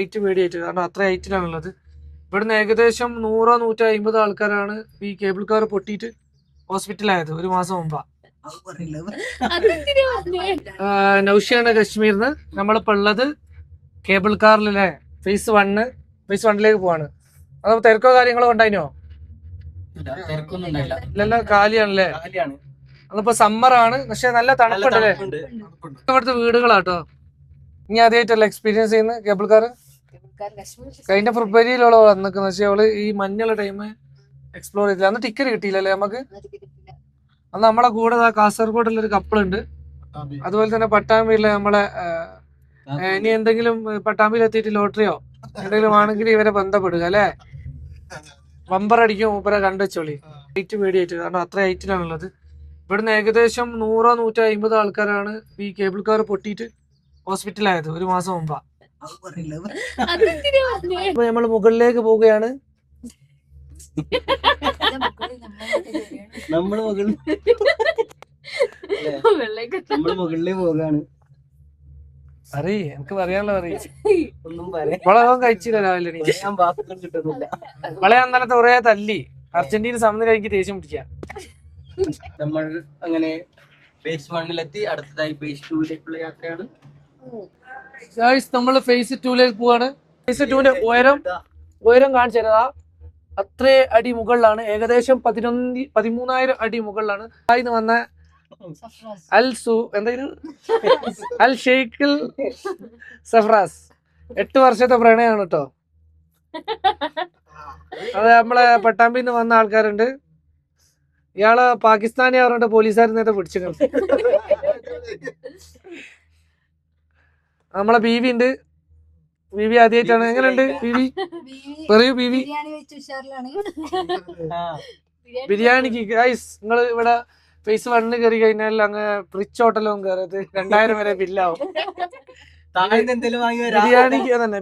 Height മീഡിയേറ്റ് കാരണം അത്ര ഹൈറ്റിലാണുള്ളത്. ഇവിടുന്ന് ഏകദേശം 100-150 ആൾക്കാരാണ് ഈ കേബിൾ കാർ പൊട്ടിയിട്ട് ഹോസ്പിറ്റലായത് ഒരു മാസം മുമ്പാ. നൗഷിയാണ് കശ്മീരിന്ന്. നമ്മളിപ്പോൾ ഉള്ളത് കേബിൾ കാറിലെ ഫേസ് 1 പോവാണ്. അത് തിരക്കോ കാര്യങ്ങളോ ഉണ്ടായിനോ? ഇല്ലല്ലോ, കാലിയാണല്ലേ. അതിപ്പോ സമ്മറാണ്, പക്ഷെ നല്ല തണുപ്പുണ്ടല്ലേ. ഇവിടുത്തെ വീടുകളാട്ടോ. ഇനി ആദ്യമായിട്ടല്ല എക്സ്പീരിയൻസ് ചെയ്യുന്ന കേബിൾ കാർ. കഴിഞ്ഞ ഫെബ്രുവരിയിലുള്ള വന്നിക്കുന്ന, പക്ഷെ അവള് ഈ മഞ്ഞുള്ള ടൈം എക്സ്പ്ലോർ ചെയ്തില്ല. അന്ന് ടിക്കറ്റ് കിട്ടിയില്ലല്ലേ നമുക്ക്. അന്ന് നമ്മളെ കൂടെ കാസർഗോഡുള്ള ഒരു കപ്പിളുണ്ട്. അതുപോലെ തന്നെ പട്ടാമ്പിയിലെ നമ്മളെ ഇനി എന്തെങ്കിലും പട്ടാമ്പിയിൽ എത്തിയിട്ട് ലോട്ടറിയോ എന്തെങ്കിലും ആണെങ്കിൽ ഇവരെ ബന്ധപ്പെടുക അല്ലെ. ബമ്പർ അടിക്കും മൂപ്പരെ കണ്ടുവച്ചോളി. ഹൈറ്റ് മീഡിയേറ്റ് കാരണം അത്ര ഹൈറ്റിലാണുള്ളത്. ഇവിടുന്ന് ഏകദേശം 100-150 ആൾക്കാരാണ് ഈ കേബിൾ കാർ പൊട്ടിയിട്ട് ഹോസ്പിറ്റലായത് ഒരു മാസം മുമ്പാ. അപ്പൊ നമ്മൾ മുകളിലേക്ക് പോവുകയാണ്. മുകളിലേക്ക് പോകാണ്. അറിയ എനിക്ക് പറയാനുള്ള വളകം കഴിച്ചില്ല രാവിലെ. കിട്ടുന്നില്ല. വളയാൻ ഇന്നലത്തെ കുറേ തല്ലി. അർജന്റീന സമനില എനിക്ക് ദേഷ്യം പിടിക്കാം. നമ്മൾ അങ്ങനെ ഫേസ് 1 അടുത്തതായി ഫേസ് 2 യാത്രയാണ്. നമ്മൾ ഫേസ് 2 പോവാണ്. ഫേസ് 2 ഉയരം കാണിച്ചു തരാ. അത്ര അടി മുകളിലാണ്, ഏകദേശം 13,000 അടി മുകളിലാണ്. അതിന് വന്ന അൽ ഷെയ്ഖിൽ സഫ്രാസ് 8 വർഷത്തെ പ്രണയമാണ് കേട്ടോ. അത് നമ്മളെ പട്ടാമ്പിന്ന് വന്ന ആൾക്കാരുണ്ട്. ഇയാള് പാകിസ്ഥാനി പറഞ്ഞിട്ട് പോലീസുകാർ നേരത്തെ പിടിച്ചിട്ടുണ്ട്. നമ്മളെ ബീവി ഉണ്ട്. ബീവി ആദ്യമായിട്ടാണ്. എങ്ങനെയുണ്ട് ബീവി? പറയൂ ബീവി. ബിരിയാണിക്ക് ഗൈസ് നിങ്ങൾ ഇവിടെ ഫേസ് 1 കയറി കഴിഞ്ഞാൽ അങ്ങ് റിച്ച് ഹോട്ടലും കയറത് 2000 വരെ ബില്ലാവും.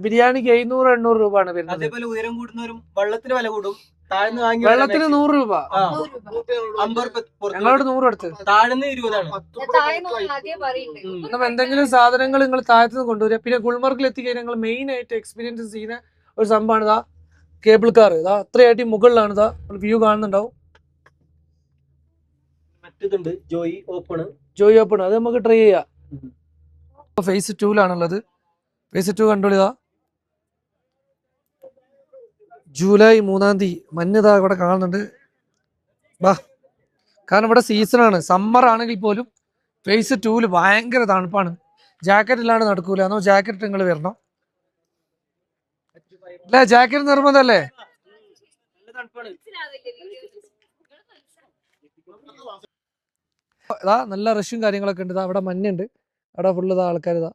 ബിരിയാണിക്ക് 700-800 രൂപയാണ് വരുന്നത്. ഉയരം കൂടുന്നവരും വെള്ളത്തിന് വില കൂടും. വെള്ളത്തിന് 100 രൂപ. ഞങ്ങളോട് 100 എടുത്ത്. താഴ്ന്ന് 20 അപ്പൊ എന്തെങ്കിലും സാധനങ്ങൾ നിങ്ങൾ താഴത്തുനിന്ന് കൊണ്ടുവരിക. പിന്നെ ഗുൽമർഗിൽ എത്തിക്കഴിഞ്ഞാൽ നിങ്ങൾ മെയിൻ ആയിട്ട് എക്സ്പീരിയൻസ് ചെയ്യുന്ന ഒരു സംഭവമാണ് ഇതാ കേബിൾ കാർ. ഇതാ അത്രയായിട്ട് മുകളിലാണ്. ഇതാ വ്യൂ കാണുന്നുണ്ടാവും. ജോയി ഓപ്പൺ അത് നമുക്ക് ട്രൈ ചെയ്യാം. ഫേസ് 2 ഫേസ് 2 കണ്ടോളിതാ. ജൂലൈ 3-ാം തീയതി മഞ്ഞതാ ഇവിടെ കാണുന്നുണ്ട്. ബാ, കാരണം ഇവിടെ സീസണാണ്. സമ്മർ ആണെങ്കിൽ പോലും ഫേസ് 2 ഭയങ്കര തണുപ്പാണ്. ജാക്കറ്റ് ഇല്ലാണ്ട് നടക്കൂല. എന്നോ ജാക്കറ്റ് നിങ്ങൾ വരണം. അല്ലേ, ജാക്കറ്റ് നിർബന്ധമല്ലേ? ഇതാ നല്ല റഷും കാര്യങ്ങളൊക്കെ ഉണ്ട്. അവിടെ മഞ്ഞുണ്ട്. അവിടെ ഫുള്ള് ഇതാ ആൾക്കാർ. ഇതാ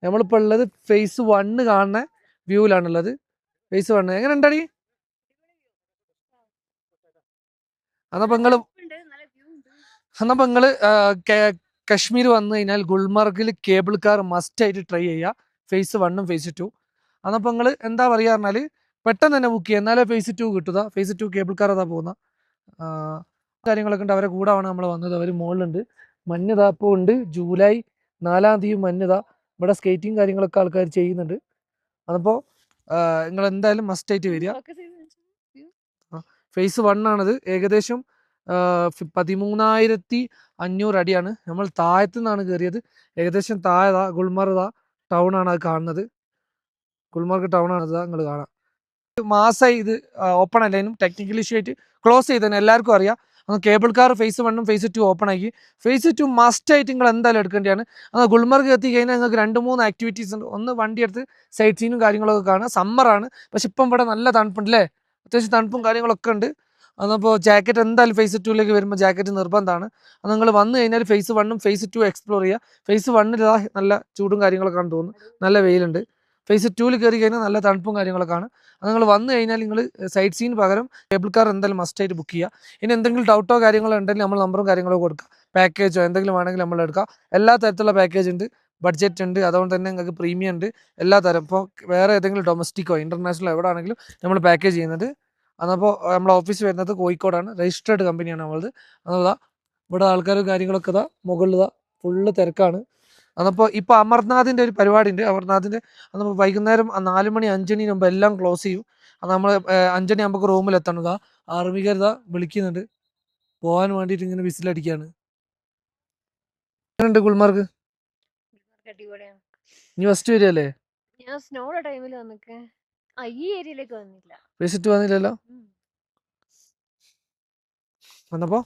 നമ്മളിപ്പോൾ ഉള്ളത് ഫേസ് 1 കാണുന്ന വ്യൂവിലാണുള്ളത്. ഫേസ് 1 എങ്ങനെ ഉണ്ടടി? എന്നപ്പോ നിങ്ങള് കശ്മീർ വന്നു കഴിഞ്ഞാൽ ഗുൽമർഗിൽ കേബിൾ കാർ മസ്റ്റ് ആയിട്ട് ട്രൈ ചെയ്യുക. Phase 1 phase 2. അന്നപ്പോ നിങ്ങൾ എന്താ പറയുക പറഞ്ഞാല് പെട്ടെന്ന് തന്നെ ബുക്ക് ചെയ്യുക, എന്നാലേ ഫേസ് 2 കിട്ടുക. ഫേസ് 2 കേബിൾ കാർ അതാ പോകുന്ന കാര്യങ്ങളൊക്കെ ഉണ്ട്. അവരെ കൂടാണ് നമ്മൾ വന്നത്. അവർ മുകളിലുണ്ട്. മഞ്ഞതാ ഇപ്പോൾ ഉണ്ട്. ജൂലൈ 4-ാം തീയതി മഞ്ഞതാ. ഇവിടെ സ്കേറ്റിംഗ് കാര്യങ്ങളൊക്കെ ആൾക്കാർ ചെയ്യുന്നുണ്ട്. അതപ്പോൾ നിങ്ങൾ എന്തായാലും മസ്റ്റ് ആയിട്ട് വരിക. ഫേസ് 1 ആണത്. ഏകദേശം 13,500 അടിയാണ്. നമ്മൾ താഴത്തു നിന്നാണ് കയറിയത്. ഏകദേശം താഴെ ഗുൽമർഗ് ടൗൺ ആണ് അത് കാണുന്നത്. ഗുൽമർഗ് ടൗൺ ആണ് അത് നിങ്ങൾ കാണാം. മാസമായി ഇത് ഓപ്പൺ അല്ലേനും ടെക്നിക്കൽ ഇഷ്യൂ ആയിട്ട് ക്ലോസ് ചെയ്തതിന് എല്ലാവർക്കും അറിയാം. അന്ന് cable car phase 1 phase 2 open ആക്കി. ഫേസ് 2 മസ്റ്റ് ആയിട്ട് നിങ്ങൾ എന്തായാലും എടുക്കേണ്ടതാണ്. അന്ന് ഗുൽമർഗ് എത്തി കഴിഞ്ഞാൽ നിങ്ങൾക്ക് 2-3 ആക്ടിവിറ്റീസ് ഉണ്ട്. ഒന്ന് വണ്ടി എടുത്ത് സൈറ്റ് സീനും കാര്യങ്ങളൊക്കെ കാണുക. സമ്മറാണ്, പക്ഷെ ഇപ്പം ഇവിടെ നല്ല തണുപ്പുണ്ട് അല്ലേ. അത്യാവശ്യം തണുപ്പും കാര്യങ്ങളൊക്കെ ഉണ്ട്. അതപ്പോൾ ജാക്കറ്റ് എന്തായാലും ഫേസ് 2 വരുമ്പോൾ ജാക്കറ്റ് നിർബന്ധമാണ്. അത് നിങ്ങൾ വന്നു കഴിഞ്ഞാൽ ഫേസ് 1 ഫേസ് 2 എക്സ്പ്ലോർ ചെയ്യുക. ഫേസ് 1 നല്ല ചൂടും കാര്യങ്ങളൊക്കെ ആണ് തോന്നുന്നു. നല്ല വെയിലുണ്ട്. ഫേസ് 2 കയറി കഴിഞ്ഞാൽ നല്ല തണുപ്പും കാര്യങ്ങളൊക്കെയാണ്. അത് നിങ്ങൾ വന്നു കഴിഞ്ഞാൽ നിങ്ങൾ സൈറ്റ് സീന് പകരം കേബിൾ കാർ എന്തായാലും മസ്റ്റായിട്ട് ബുക്ക് ചെയ്യുക. ഇനി എന്തെങ്കിലും ഡൗട്ടോ കാര്യങ്ങളോ ഉണ്ടെങ്കിൽ നമ്മൾ നമ്പറും കാര്യങ്ങളോ കൊടുക്കുക. പാക്കേജോ എന്തെങ്കിലും വേണമെങ്കിൽ നമ്മൾ എടുക്കുക. എല്ലാ തരത്തിലുള്ള പാക്കേജ് ഉണ്ട്. ബഡ്ജറ്റ് ഉണ്ട്. അതുകൊണ്ട് തന്നെ നിങ്ങൾക്ക് പ്രീമിയം ഉണ്ട്. എല്ലാ തരം. ഇപ്പോൾ വേറെ ഏതെങ്കിലും ഡൊമസ്റ്റിക്കോ ഇൻ്റർനാഷണലോ എവിടെ ആണെങ്കിലും നമ്മൾ പാക്കേജ് ചെയ്യുന്നത്. അതപ്പോൾ നമ്മളെ ഓഫീസ് വരുന്നത് കോഴിക്കോടാണ്. രജിസ്റ്റേർഡ് കമ്പനിയാണ് നമ്മളത്. അതാ ഇവിടെ ആൾക്കാരും കാര്യങ്ങളൊക്കെ ഇതാ മുകളിൽ ഫുള്ള് തിരക്കാണ്. അതപ്പോൾ ഇപ്പോൾ അമർനാഥിൻ്റെ ഒരു പരിപാടി ഉണ്ട്. അമർനാഥിൻ്റെ അത് നമ്മൾ വൈകുന്നേരം 4 മണി 5 മണി മുമ്പ് എല്ലാം ക്ലോസ് ചെയ്യും. അത് നമ്മൾ 5 മണി ആകുമ്പോൾ റൂമിൽ എത്തണതാ. ആർമിക്കാരിതാ വിളിക്കുന്നുണ്ട് പോകാൻ വേണ്ടിയിട്ട് ഇങ്ങനെ വിസിലടിക്കുകയാണ്. എങ്ങനെയുണ്ട് ഗുൽമാർഗ്? അടിപൊളിയാണ്. നീ ഫസ്റ്റ് വരികയല്ലേ? ഞാൻ സ്നോയുടെ ടൈമിൽ വന്നിക്ക് ഈ ഏരിയയിലേക്ക് വന്നില്ല. വിസിറ്റ് വന്നില്ലല്ലോ? ഉം. വന്നപ്പോൾ